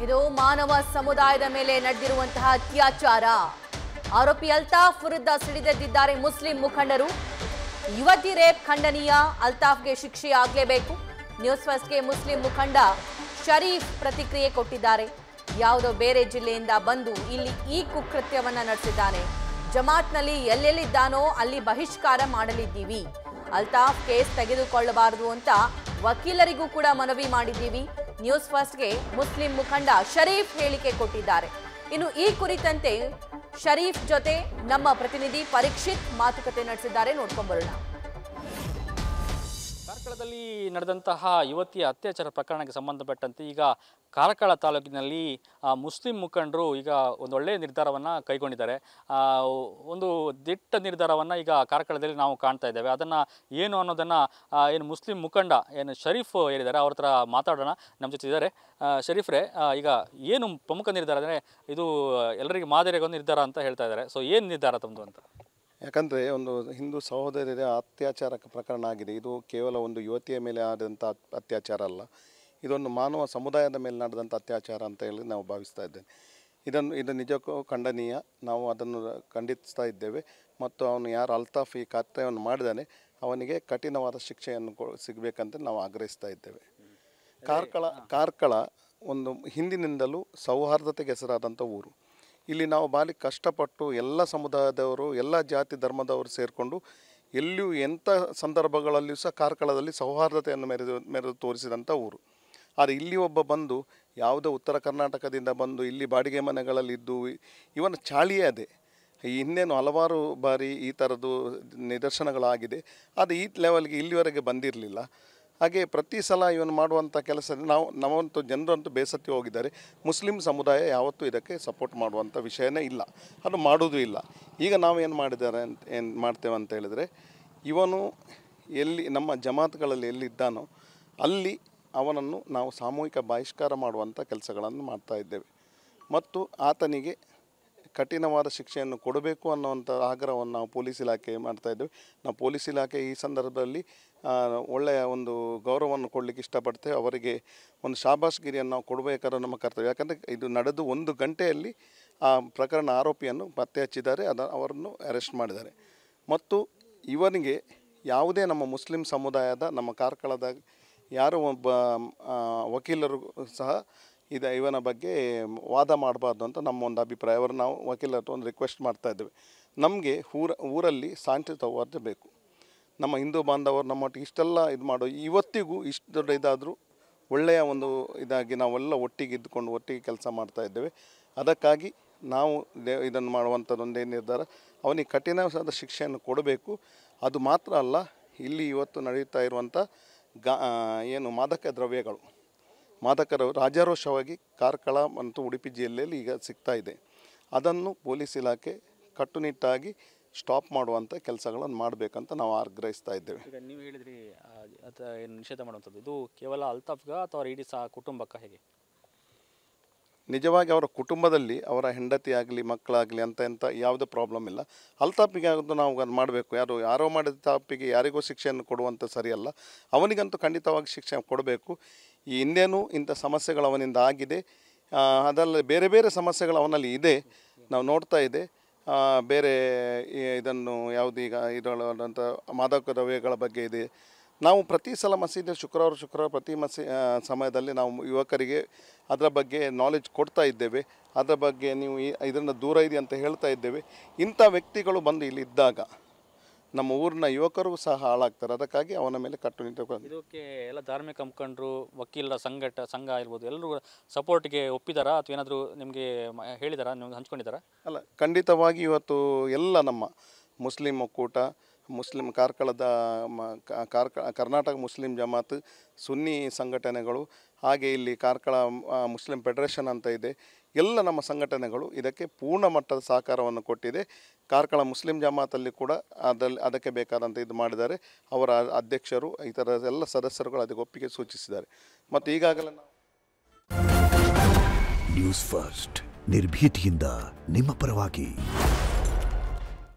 ಇದು ಮಾನವ ಸಮುದಾಯದ ಮೇಲೆ ನಡೆದಿರುವಂತಹ ಅತ್ಯಾಚಾರ. ಆರೋಪಿ ಅಲ್ತಾಫ್ ವಿರುದ್ಧ ಸಿಡಿದೆದ್ದಿದ್ದಾರೆ ಮುಸ್ಲಿಂ ಮುಖಂಡರು. ಯುವತಿ ರೇಪ್ ಖಂಡನೀಯ, ಅಲ್ತಾಫ್ಗೆ ಶಿಕ್ಷೆ ಆಗಲೇಬೇಕು. ನ್ಯೂಸ್ ಫಸ್ಟ್ಗೆ ಮುಸ್ಲಿಂ ಮುಖಂಡ ಶರೀಫ್ ಪ್ರತಿಕ್ರಿಯೆ ಕೊಟ್ಟಿದ್ದಾರೆ. ಯಾವುದೋ ಬೇರೆ ಜಿಲ್ಲೆಯಿಂದ ಬಂದು ಇಲ್ಲಿ ಈ ಕುಕೃತ್ಯವನ್ನ ನಡೆಸಿದ್ದಾನೆ. ಜಮಾತ್ನಲ್ಲಿ ಎಲ್ಲೆಲ್ಲಿದ್ದಾನೋ ಅಲ್ಲಿ ಬಹಿಷ್ಕಾರ ಮಾಡಲಿದ್ದೀವಿ. ಅಲ್ತಾಫ್ ಕೇಸ್ ತೆಗೆದುಕೊಳ್ಳಬಾರದು ಅಂತ ವಕೀಲರಿಗೂ ಕೂಡ ಮನವಿ ಮಾಡಿದ್ದೀವಿ. ನ್ಯೂಸ್ ಫಸ್ಟ್ಗೆ ಮುಸ್ಲಿಂ ಮುಖಂಡ ಶರೀಫ್ ಹೇಳಿಕೆ ಕೊಟ್ಟಿದ್ದಾರೆ. ಇನ್ನು ಈ ಕುರಿತಂತೆ ಶರೀಫ್ ಜೊತೆ ನಮ್ಮ ಪ್ರತಿನಿಧಿ ಪರೀಕ್ಷಿತ್ ಮಾತುಕತೆ ನಡೆಸಿದ್ದಾರೆ. ನೋಡ್ಕೊಂಡು ಬರೋಣ. ಕಾರ್ಕಳದಲ್ಲಿ ನಡೆದಂತಹ ಯುವತಿಯ ಅತ್ಯಾಚಾರ ಪ್ರಕರಣಕ್ಕೆ ಸಂಬಂಧಪಟ್ಟಂತೆ ಈಗ ಕಾರ್ಕಳ ತಾಲೂಕಿನಲ್ಲಿ ಮುಸ್ಲಿಂ ಮುಖಂಡರು ಈಗ ಒಂದು ಒಳ್ಳೆಯ ನಿರ್ಧಾರವನ್ನು ಕೈಗೊಂಡಿದ್ದಾರೆ. ಒಂದು ದಿಟ್ಟ ನಿರ್ಧಾರವನ್ನು ಈಗ ಕಾರ್ಕಳದಲ್ಲಿ ನಾವು ಕಾಣ್ತಾ ಇದ್ದೇವೆ. ಅದನ್ನು ಏನು ಅನ್ನೋದನ್ನು ಏನು ಮುಸ್ಲಿಂ ಮುಖಂಡ ಏನು ಶರೀಫ್ ಹೇಳಿದ್ದಾರೆ, ಅವ್ರ ಹತ್ರ ಮಾತಾಡೋಣ. ನಮ್ಮ ಜೊತೆ ಇದ್ದಾರೆ. ಶರೀಫ್ರೇ, ಈಗ ಏನು ಪ್ರಮುಖ ನಿರ್ಧಾರ ಅಂದರೆ ಇದು ಎಲ್ಲರಿಗೆ ಮಾದರಿಯಾಗೊಂದು ನಿರ್ಧಾರ ಅಂತ ಹೇಳ್ತಾ ಇದ್ದಾರೆ. ಸೊ ಏನು ನಿರ್ಧಾರ ತಮ್ಮದು ಅಂತ? ಯಾಕಂದರೆ ಒಂದು ಹಿಂದೂ ಸಹೋದರಿಯರ ಅತ್ಯಾಚಾರ ಪ್ರಕರಣ ಆಗಿದೆ. ಇದು ಕೇವಲ ಒಂದು ಯುವತಿಯ ಮೇಲೆ ಆದಂಥ ಅತ್ಯಾಚಾರ ಅಲ್ಲ, ಇದೊಂದು ಮಾನವ ಸಮುದಾಯದ ಮೇಲೆ ನಡೆದಂಥ ಅತ್ಯಾಚಾರ ಅಂತ ಹೇಳಿ ನಾವು ಭಾವಿಸ್ತಾ ಇದ್ದೇನೆ. ಇದು ನಿಜಕ್ಕೂ ಖಂಡನೀಯ. ನಾವು ಅದನ್ನು ಖಂಡಿಸ್ತಾ ಇದ್ದೇವೆ. ಮತ್ತು ಅವನು ಯಾರು ಅಲ್ತಾಫ್ ಈ ಕೃತ್ಯವನ್ನು ಮಾಡಿದಾನೆ ಅವನಿಗೆ ಕಠಿಣವಾದ ಶಿಕ್ಷೆಯನ್ನು ಸಿಗಬೇಕಂತ ನಾವು ಆಗ್ರಹಿಸ್ತಾ ಇದ್ದೇವೆ. ಕಾರ್ಕಳ ಒಂದು ಹಿಂದಿನಿಂದಲೂ ಸೌಹಾರ್ದತೆಗೆ ಹೆಸರಾದಂಥ ಊರು. ಇಲ್ಲಿ ನಾವು ಭಾರಿ ಕಷ್ಟಪಟ್ಟು ಎಲ್ಲ ಸಮುದಾಯದವರು, ಎಲ್ಲ ಜಾತಿ ಧರ್ಮದವರು ಸೇರಿಕೊಂಡು ಎಲ್ಲಿಯೂ ಎಂಥ ಸಂದರ್ಭಗಳಲ್ಲಿಯೂ ಸಹ ಕಾರ್ಕಳದಲ್ಲಿ ಸೌಹಾರ್ದತೆಯನ್ನು ಮೆರೆದು ತೋರಿಸಿದಂಥ ಊರು. ಆದರೆ ಇಲ್ಲಿ ಒಬ್ಬ ಬಂದು ಯಾವುದೋ ಉತ್ತರ ಕರ್ನಾಟಕದಿಂದ ಬಂದು ಇಲ್ಲಿ ಬಾಡಿಗೆ ಮನೆಗಳಲ್ಲಿದ್ದು ಇವನ ಚಾಳಿಯೇ ಅದೇ. ಈ ಹಿಂದೇನು ಹಲವಾರು ಬಾರಿ ಈ ಥರದ್ದು ನಿದರ್ಶನಗಳಾಗಿದೆ. ಅದು ಈ ಲೆವೆಲ್ಗೆ ಇಲ್ಲಿವರೆಗೆ ಬಂದಿರಲಿಲ್ಲ. ಹಾಗೆ ಪ್ರತಿ ಸಲ ಇವನು ಮಾಡುವಂಥ ಕೆಲಸ ನಾವಂತೂ ಜನರಂತೂ ಬೇಸತ್ತಿ ಹೋಗಿದ್ದಾರೆ. ಮುಸ್ಲಿಂ ಸಮುದಾಯ ಯಾವತ್ತೂ ಇದಕ್ಕೆ ಸಪೋರ್ಟ್ ಮಾಡುವಂಥ ವಿಷಯನೇ ಇಲ್ಲ, ಅದು ಮಾಡೋದು ಇಲ್ಲ. ಈಗ ನಾವು ಏನು ಮಾಡ್ತೇವೆ ಅಂತ ಹೇಳಿದರೆ, ಇವನು ಎಲ್ಲಿ ನಮ್ಮ ಜಮಾತ್ಗಳಲ್ಲಿ ಎಲ್ಲಿದ್ದಾನೋ ಅಲ್ಲಿ ಅವನನ್ನು ನಾವು ಸಾಮೂಹಿಕ ಬಹಿಷ್ಕಾರ ಮಾಡುವಂಥ ಕೆಲಸಗಳನ್ನು ಮಾಡ್ತಾ ಇದ್ದೇವೆ. ಮತ್ತು ಆತನಿಗೆ ಕಠಿಣವಾದ ಶಿಕ್ಷೆಯನ್ನು ಕೊಡಬೇಕು ಅನ್ನುವಂಥ ಆಗ್ರಹವನ್ನು ನಾವು ಪೊಲೀಸ್ ಇಲಾಖೆ ಮಾಡ್ತಾಯಿದ್ದೇವೆ. ನಾವು ಪೊಲೀಸ್ ಇಲಾಖೆ ಈ ಸಂದರ್ಭದಲ್ಲಿ ಒಳ್ಳೆಯ ಒಂದು ಗೌರವವನ್ನು ಕೊಡಲಿಕ್ಕೆ ಇಷ್ಟಪಡ್ತೇವೆ. ಅವರಿಗೆ ಒಂದು ಶಾಬಾಷ್ಗಿರಿಯನ್ನು ನಾವು ಕೊಡಬೇಕಾದ್ರೆ ನಮ್ಮ ಕರ್ತವ್ಯ. ಯಾಕಂದರೆ ಇದು ನಡೆದು 1 ಗಂಟೆಯಲ್ಲಿ ಆ ಪ್ರಕರಣ ಆರೋಪಿಯನ್ನು ಪತ್ತೆ ಹಚ್ಚಿದ್ದಾರೆ, ಅವರನ್ನು ಅರೆಸ್ಟ್ ಮಾಡಿದ್ದಾರೆ. ಮತ್ತು ಇವನಿಗೆ ಯಾವುದೇ ನಮ್ಮ ಮುಸ್ಲಿಂ ಸಮುದಾಯದ ನಮ್ಮ ಕಾರ್ಕಳದ ಯಾರು ಒಬ್ಬ ವಕೀಲರು ಸಹ ಇವನ ಬಗ್ಗೆ ವಾದ ಮಾಡಬಾರ್ದು ಅಂತ ನಮ್ಮ ಒಂದು ಅಭಿಪ್ರಾಯ. ಅವರು ನಾವು ವಕೀಲರ ಒಂದು ರಿಕ್ವೆಸ್ಟ್ ಮಾಡ್ತಾ ಇದ್ದೇವೆ. ನಮಗೆ ಊರಲ್ಲಿ ಶಾಂತಿ ಸೌಹಾರ್ದ ಬೇಕು. ನಮ್ಮ ಹಿಂದೂ ಬಾಂಧವರು ನಮ್ಮೊಟ್ಟಿಗೆ ಇಷ್ಟೆಲ್ಲ ಇದು ಮಾಡೋ ಇವತ್ತಿಗೂ ಇಷ್ಟು ದೊಡ್ಡ ಇದಾದರೂ ಒಳ್ಳೆಯ ಒಂದು ಇದಾಗಿ ನಾವೆಲ್ಲ ಒಟ್ಟಿಗೆ ಇದ್ದುಕೊಂಡು ಒಟ್ಟಿಗೆ ಕೆಲಸ ಮಾಡ್ತಾ ಇದ್ದೇವೆ. ಅದಕ್ಕಾಗಿ ನಾವು ಇದನ್ನು ಮಾಡುವಂಥದ್ದೊಂದೇ ನಿರ್ಧಾರ, ಅವನಿಗೆ ಕಠಿಣವಾದ ಶಿಕ್ಷೆಯನ್ನು ಕೊಡಬೇಕು. ಅದು ಮಾತ್ರ ಅಲ್ಲ, ಇಲ್ಲಿ ಇವತ್ತು ನಡೆಯುತ್ತಾ ಇರುವಂಥ ಏನು ಮಾದಕ ದ್ರವ್ಯಗಳು ರಾಜಾರೋಷವಾಗಿ ಕಾರ್ಕಳ ಮತ್ತು ಉಡುಪಿ ಜಿಲ್ಲೆಯಲ್ಲಿ ಈಗ ಸಿಗ್ತಾ ಇದೆ. ಅದನ್ನು ಪೊಲೀಸ್ ಇಲಾಖೆ ಕಟ್ಟುನಿಟ್ಟಾಗಿ ಸ್ಟಾಪ್ ಮಾಡುವಂಥ ಕೆಲಸಗಳನ್ನು ಮಾಡಬೇಕಂತ ನಾವು ಆಗ್ರಹಿಸ್ತಾ ಇದ್ದೇವೆ. ಈಗ ನೀವು ಹೇಳಿದ್ರಿ ಏನು ನಿಷೇಧ ಮಾಡುವಂಥದ್ದು, ಇದು ಕೇವಲ ಅಲ್ತಾಫ್ಗ ಅಥವಾ ಇಡೀ ಕುಟುಂಬಕ್ಕೆ ಹೇಗೆ? ನಿಜವಾಗಿ ಅವರ ಕುಟುಂಬದಲ್ಲಿ ಅವರ ಹೆಂಡತಿ ಆಗಲಿ ಮಕ್ಕಳಾಗಲಿ ಎಂಥ ಯಾವುದೇ ಪ್ರಾಬ್ಲಮ್ ಇಲ್ಲ. ಅಲ್ತಾಫಿಗೆ ಆಗೋದು ನಾವು ಅದು ಮಾಡಬೇಕು. ಯಾರೋ ಮಾಡಿದ ತಪ್ಪಿಗೆ ಯಾರಿಗೂ ಶಿಕ್ಷೆಯನ್ನು ಕೊಡುವಂಥ ಸರಿಯಲ್ಲ. ಅವನಿಗಂತೂ ಖಂಡಿತವಾಗಿ ಶಿಕ್ಷೆ ಕೊಡಬೇಕು. ಈ ಹಿಂದೇನೂ ಇಂಥ ಸಮಸ್ಯೆಗಳು ಅವನಿಂದ ಆಗಿದೆ. ಅದರಲ್ಲಿ ಬೇರೆ ಬೇರೆ ಸಮಸ್ಯೆಗಳು ಅವನಲ್ಲಿ ಇದೆ, ನಾವು ನೋಡ್ತಾ ಇದೆ. ಬೇರೆ ಇದನ್ನು ಯಾವುದೀಗ ಇದರಲ್ಲಂಥ ಮಾದಕ ದ್ರವ್ಯಗಳ ಬಗ್ಗೆ ಇದೆ. ನಾವು ಪ್ರತಿ ಸಲ ಮಸೀದಿ ಶುಕ್ರವಾರ ಪ್ರತಿ ಸಮಯದಲ್ಲಿ ನಾವು ಯುವಕರಿಗೆ ಅದರ ಬಗ್ಗೆ ನಾಲೆಜ್ ಕೊಡ್ತಾ ಇದ್ದೇವೆ. ಅದರ ಬಗ್ಗೆ ನೀವು ಇದನ್ನು ದೂರ ಇದೆ ಅಂತ ಹೇಳ್ತಾ ಇದ್ದೇವೆ. ಇಂಥ ವ್ಯಕ್ತಿಗಳು ಬಂದು ಇಲ್ಲಿ ಇದ್ದಾಗ ನಮ್ಮ ಊರಿನ ಯುವಕರು ಸಹ ಹಾಳಾಗ್ತಾರೆ. ಅದಕ್ಕಾಗಿ ಅವನ ಮೇಲೆ ಕಟ್ಟುನಿಟ್ಟು ಇದಕ್ಕೆ ಎಲ್ಲ ಧಾರ್ಮಿಕ ಮುಖಂಡರು, ವಕೀಲರ ಸಂಘ ಇರ್ಬೋದು, ಎಲ್ಲರೂ ಸಪೋರ್ಟ್ಗೆ ಒಪ್ಪಿದಾರಾ ಅಥವಾ ಏನಾದರೂ ನಿಮಗೆ ಹೇಳಿದಾರಾ, ನಿಮ್ಗೆ ಹಂಚ್ಕೊಂಡಿದ್ದಾರಾ? ಅಲ್ಲ, ಖಂಡಿತವಾಗಿ ಇವತ್ತು ಎಲ್ಲ ನಮ್ಮ ಮುಸ್ಲಿಂ ಒಕ್ಕೂಟ, ಮುಸ್ಲಿಂ ಕಾರ್ಕಳದ ಕರ್ನಾಟಕ ಮುಸ್ಲಿಂ ಜಮಾತ್, ಸುನ್ನಿ ಸಂಘಟನೆಗಳು, ಹಾಗೆ ಇಲ್ಲಿ ಕಾರ್ಕಳ ಮುಸ್ಲಿಂ ಫೆಡರೇಷನ್ ಅಂತ ಇದೆ, ಎಲ್ಲ ನಮ್ಮ ಸಂಘಟನೆಗಳು ಇದಕ್ಕೆ ಪೂರ್ಣ ಮಟ್ಟದ ಸಹಕಾರವನ್ನು ಕೊಟ್ಟಿದೆ. ಕಾರ್ಕಳ ಮುಸ್ಲಿಂ ಜಮಾತಲ್ಲಿ ಕೂಡ ಅದಕ್ಕೆ ಬೇಕಾದಂಥ ಇದು ಮಾಡಿದ್ದಾರೆ. ಅವರ ಅಧ್ಯಕ್ಷರು ಇತರ ಎಲ್ಲ ಸದಸ್ಯರುಗಳು ಅದಕ್ಕೆ ಒಪ್ಪಿಗೆ ಸೂಚಿಸಿದ್ದಾರೆ. ಮತ್ತು ಈಗಾಗಲೇ ನ್ಯೂಸ್ ಫಸ್ಟ್ ನಿರ್ಭೀತಿಯಿಂದ ನಿಮ್ಮ ಪರವಾಗಿ.